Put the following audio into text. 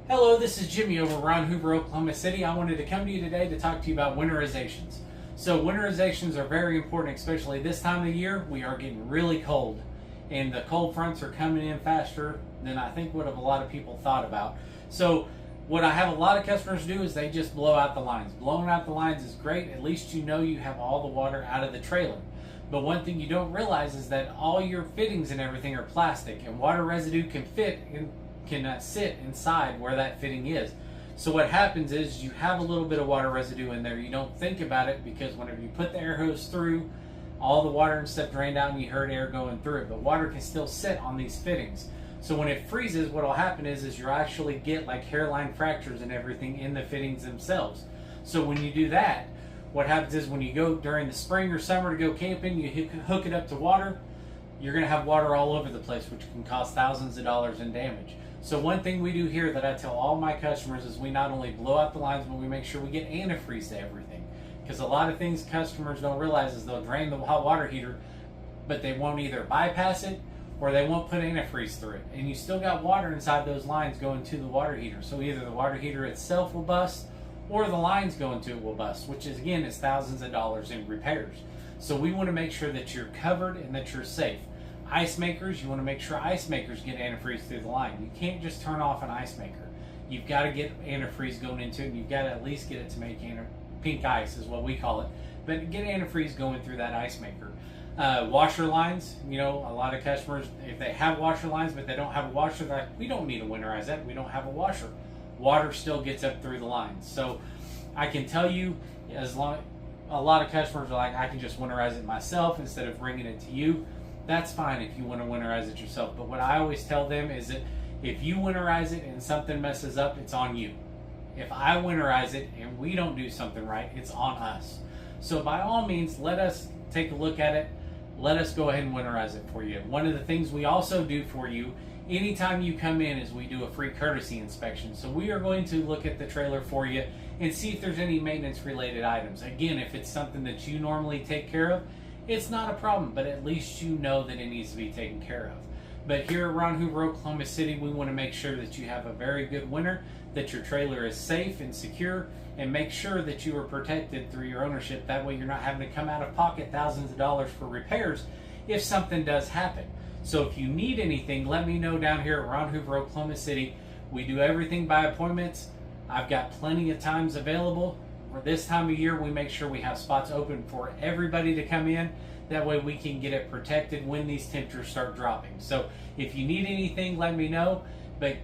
Hello, this is Jimmy over around Hoover, Oklahoma City. I wanted to come to you today to talk to you about winterizations. So winterizations are very important, especially this time of year. We are getting really cold, and the cold fronts are coming in faster than I think what a lot of people thought about. So what I have a lot of customers do is they just blow out the lines. Blowing out the lines is great. At least you know you have all the water out of the trailer. But one thing you don't realize is that all your fittings and everything are plastic, and water residue can sit inside where that fitting is. So what happens is you have a little bit of water residue in there. You don't think about it because whenever you put the air hose through, all the water and stuff drained out and you heard air going through it. But water can still sit on these fittings. So when it freezes, what will happen is you actually get like hairline fractures and everything in the fittings themselves. So when you do that, what happens is when you go during the spring or summer to go camping, you hook it up to water, you're going to have water all over the place, which can cause thousands of dollars in damage. So one thing we do here that I tell all my customers is we not only blow out the lines, but we make sure we get antifreeze to everything. Because a lot of things customers don't realize is they'll drain the hot water heater, but they won't either bypass it or they won't put antifreeze through it. And you still got water inside those lines going to the water heater. So either the water heater itself will bust or the lines going to it will bust, which is again is thousands of dollars in repairs. So we want to make sure that you're covered and that you're safe. Ice makers, you want to make sure ice makers get antifreeze through the line. You can't just turn off an ice maker. You've got to get antifreeze going into it, and you've got to at least get it to make pink ice is what we call it. But get antifreeze going through that ice maker. Washer lines, you know, a lot of customers, if they have washer lines but they don't have a washer, they're like, we don't need to winterize that. We don't have a washer. Water still gets up through the lines. So I can tell you, a lot of customers are like, I can just winterize it myself instead of bringing it to you. That's fine if you want to winterize it yourself. But what I always tell them is that if you winterize it and something messes up, it's on you. If I winterize it and we don't do something right, it's on us. So by all means, let us take a look at it. Let us go ahead and winterize it for you. One of the things we also do for you anytime you come in is we do a free courtesy inspection. So we are going to look at the trailer for you and see if there's any maintenance related items. Again, if it's something that you normally take care of, it's not a problem, but at least you know that it needs to be taken care of. But here around Hoover, Oklahoma City, we want to make sure that you have a very good winter, that your trailer is safe and secure, and make sure that you are protected through your ownership. That way you're not having to come out of pocket thousands of dollars for repairs if something does happen. So if you need anything, let me know down here around Hoover, Oklahoma City. We do everything by appointments. I've got plenty of times available. For this time of year, we make sure we have spots open for everybody to come in. That way we can get it protected when these temperatures start dropping. So if you need anything, let me know. But